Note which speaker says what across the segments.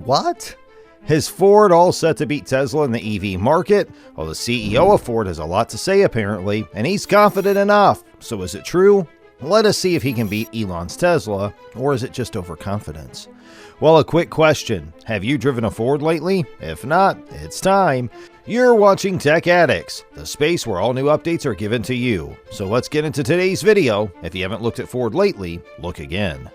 Speaker 1: What? Is Ford all set to beat Tesla in the EV market? Well, the CEO of Ford has a lot to say apparently, and he's confident enough. So is it true? Let us see if he can beat Elon's Tesla, or is it just overconfidence? Well, a quick question. Have you driven a Ford lately? If not, it's time. You're watching Tech Addicts, the space where all new updates are given to you. So let's get into today's video. If you haven't looked at Ford lately, look again.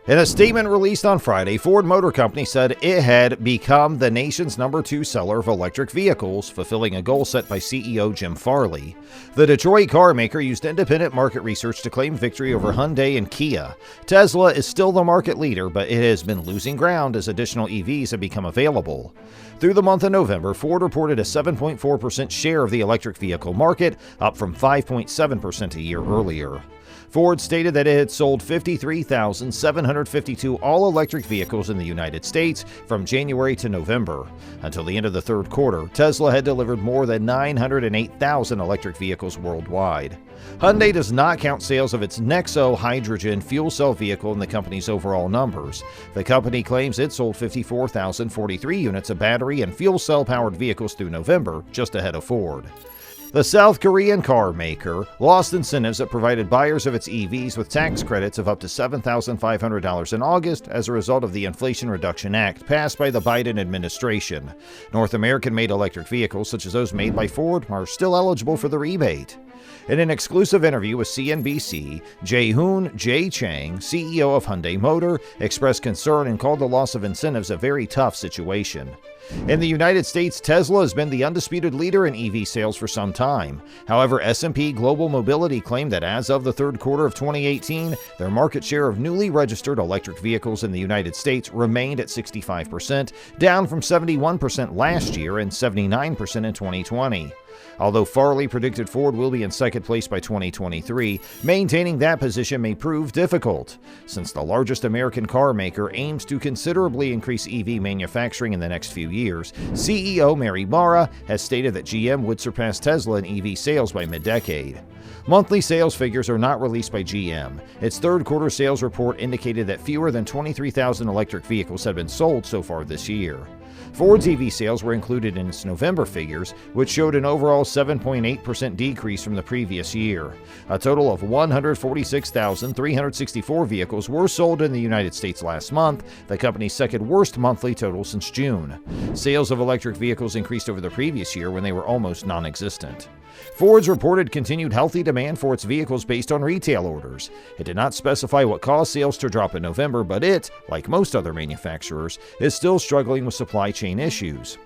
Speaker 1: In a statement released on Friday, Ford Motor Company said it had become the nation's #2 seller of electric vehicles, fulfilling a goal set by CEO Jim Farley. The Detroit car maker used independent market research to claim victory over Hyundai and Kia. Tesla is still the market leader, but it has been losing ground as additional EVs have become available. Through the month of November, Ford reported a 7.4% share of the electric vehicle market, up from 5.7% a year earlier. Ford stated that it had sold 53,752 all-electric vehicles in the United States from January to November. Until the end of the third quarter, Tesla had delivered more than 908,000 electric vehicles worldwide. Hyundai does not count sales of its Nexo hydrogen fuel cell vehicle in the company's overall numbers. The company claims it sold 54,043 units of battery and fuel cell-powered vehicles through November, just ahead of Ford. The South Korean car maker lost incentives that provided buyers of its EVs with tax credits of up to $7,500 in August as a result of the Inflation Reduction Act passed by the Biden administration. North American-made electric vehicles, such as those made by Ford, are still eligible for the rebate. In an exclusive interview with CNBC, Jae-hoon Jae Chang, CEO of Hyundai Motor, expressed concern and called the loss of incentives a very tough situation. In the United States, Tesla has been the undisputed leader in EV sales for some time. However, S&P Global Mobility claimed that as of the third quarter of 2018, their market share of newly registered electric vehicles in the United States remained at 65%, down from 71% last year and 79% in 2020. Although Farley predicted Ford will be in second place by 2023, maintaining that position may prove difficult. Since the largest American car maker aims to considerably increase EV manufacturing in the next few years, CEO Mary Barra has stated that GM would surpass Tesla in EV sales by mid-decade. Monthly sales figures are not released by GM. Its third quarter sales report indicated that fewer than 23,000 electric vehicles had been sold so far this year. Ford's EV sales were included in its November figures, which showed an overall 7.8% decrease from the previous year. A total of 146,364 vehicles were sold in the United States last month, the company's second worst monthly total since June. Sales of electric vehicles increased over the previous year when they were almost non-existent. Ford's reported continued healthy demand for its vehicles based on retail orders. It did not specify what caused sales to drop in November, but it, like most other manufacturers, is still struggling with supply chain issues.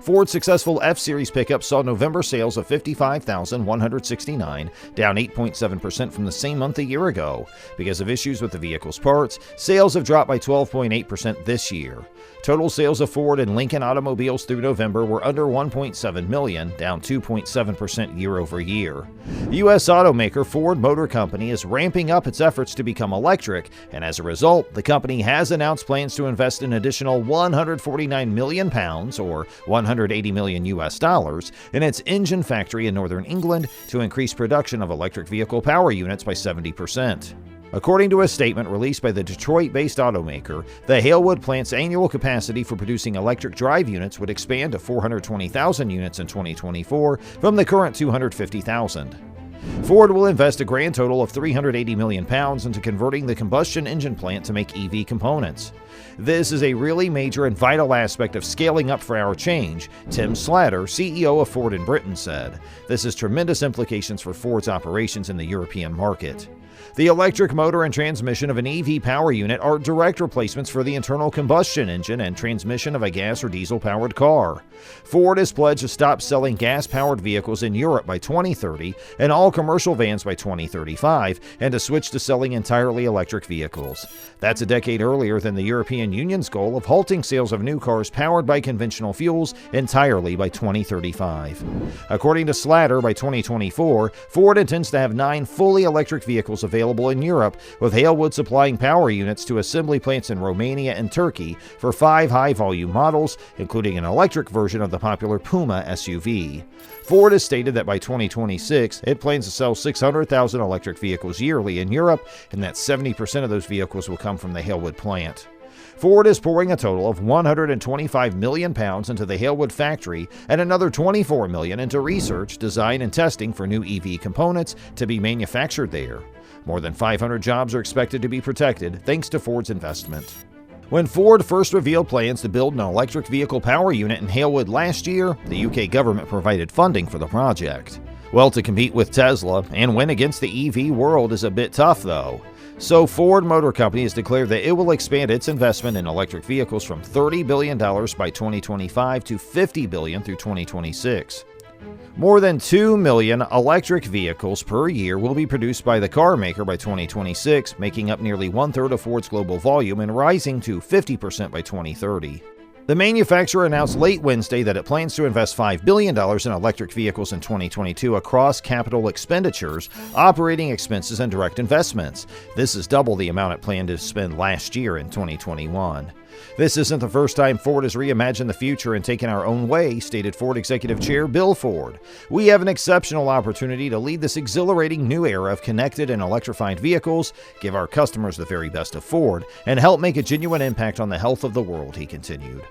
Speaker 1: Ford's successful F-Series pickup saw November sales of 55,169, down 8.7% from the same month a year ago. Because of issues with the vehicle's parts, sales have dropped by 12.8% this year. Total sales of Ford and Lincoln automobiles through November were under 1.7 million, down 2.7% year over year. U.S. automaker Ford Motor Company is ramping up its efforts to become electric, and as a result, the company has announced plans to invest an additional £149 million, or $180 million in its engine factory in northern England to increase production of electric vehicle power units by 70%. According to a statement released by the Detroit-based automaker, the Halewood plant's annual capacity for producing electric drive units would expand to 420,000 units in 2024 from the current 250,000. Ford will invest a grand total of £380 million into converting the combustion engine plant to make EV components. This is a really major and vital aspect of scaling up for our change, Tim Slatter, CEO of Ford in Britain, said. This has tremendous implications for Ford's operations in the European market. The electric motor and transmission of an EV power unit are direct replacements for the internal combustion engine and transmission of a gas or diesel-powered car. Ford has pledged to stop selling gas-powered vehicles in Europe by 2030 and all commercial vans by 2035, and to switch to selling entirely electric vehicles. That's a decade earlier than the European Union's goal of halting sales of new cars powered by conventional fuels entirely by 2035. According to Slatter, by 2024, Ford intends to have 9 fully electric vehicles available in Europe, with Halewood supplying power units to assembly plants in Romania and Turkey for 5 high-volume models, including an electric version of the popular Puma SUV. Ford has stated that by 2026, it plans to sell 600,000 electric vehicles yearly in Europe, and that 70% of those vehicles will come from the Halewood plant. Ford is pouring a total of £125 million into the Halewood factory and another $24 million into research, design, and testing for new EV components to be manufactured there. More than 500 jobs are expected to be protected thanks to Ford's investment. When Ford first revealed plans to build an electric vehicle power unit in Halewood last year, the UK government provided funding for the project. Well, to compete with Tesla and win against the EV world is a bit tough, though. So Ford Motor Company has declared that it will expand its investment in electric vehicles from $30 billion by 2025 to $50 billion through 2026. More than 2 million electric vehicles per year will be produced by the carmaker by 2026, making up nearly one-third of Ford's global volume and rising to 50% by 2030. The manufacturer announced late Wednesday that it plans to invest $5 billion in electric vehicles in 2022 across capital expenditures, operating expenses, and direct investments. This is double the amount it planned to spend last year in 2021. This isn't the first time Ford has reimagined the future and taken our own way, stated Ford Executive Chair Bill Ford. We have an exceptional opportunity to lead this exhilarating new era of connected and electrified vehicles, give our customers the very best of Ford, and help make a genuine impact on the health of the world, he continued.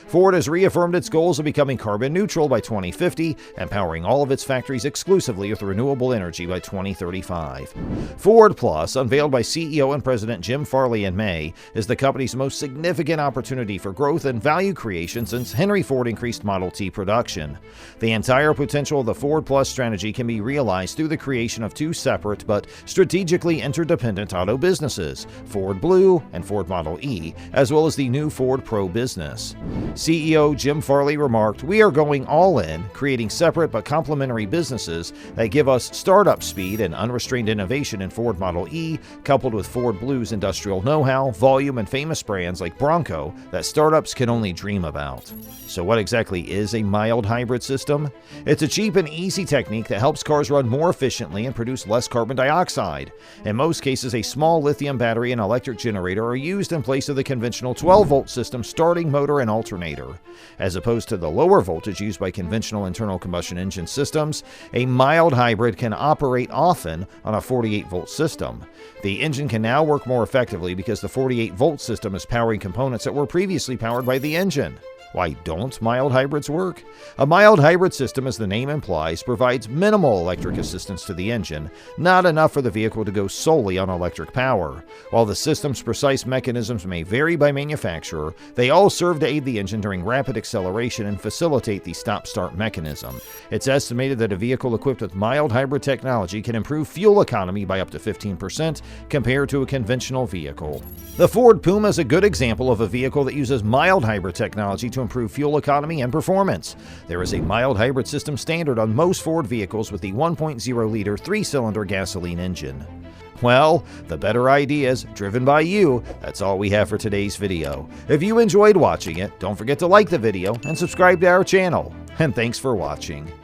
Speaker 1: Ford has reaffirmed its goals of becoming carbon neutral by 2050 and powering all of its factories exclusively with renewable energy by 2035. Ford Plus, unveiled by CEO and President Jim Farley in May, is the company's most significant opportunity for growth and value creation since Henry Ford increased Model T production. The entire potential of the Ford Plus strategy can be realized through the creation of two separate but strategically interdependent auto businesses, Ford Blue and Ford Model E, as well as the new Ford Pro business. CEO Jim Farley remarked, "We are going all in, creating separate but complementary businesses that give us startup speed and unrestrained innovation in Ford Model E, coupled with Ford Blue's industrial know-how, volume, and famous brands like Bronco that startups can only dream about." So what exactly is a mild hybrid system? It's a cheap and easy technique that helps cars run more efficiently and produce less carbon dioxide. In most cases, a small lithium battery and electric generator are used in place of the conventional 12-volt system starting motor and alternator. As opposed to the lower voltage used by conventional internal combustion engine systems, a mild hybrid can operate often on a 48-volt system. The engine can now work more effectively because the 48-volt system is powering components that were previously powered by the engine. Why don't mild hybrids work? A mild hybrid system, as the name implies, provides minimal electric assistance to the engine, not enough for the vehicle to go solely on electric power. While the system's precise mechanisms may vary by manufacturer, they all serve to aid the engine during rapid acceleration and facilitate the stop-start mechanism. It's estimated that a vehicle equipped with mild hybrid technology can improve fuel economy by up to 15% compared to a conventional vehicle. The Ford Puma is a good example of a vehicle that uses mild hybrid technology to improve fuel economy and performance. There is a mild hybrid system standard on most Ford vehicles with the 1.0-liter 3-cylinder gasoline engine. Well, the better ideas driven by you. That's all we have for today's video. If you enjoyed watching it, don't forget to like the video and subscribe to our channel. And thanks for watching.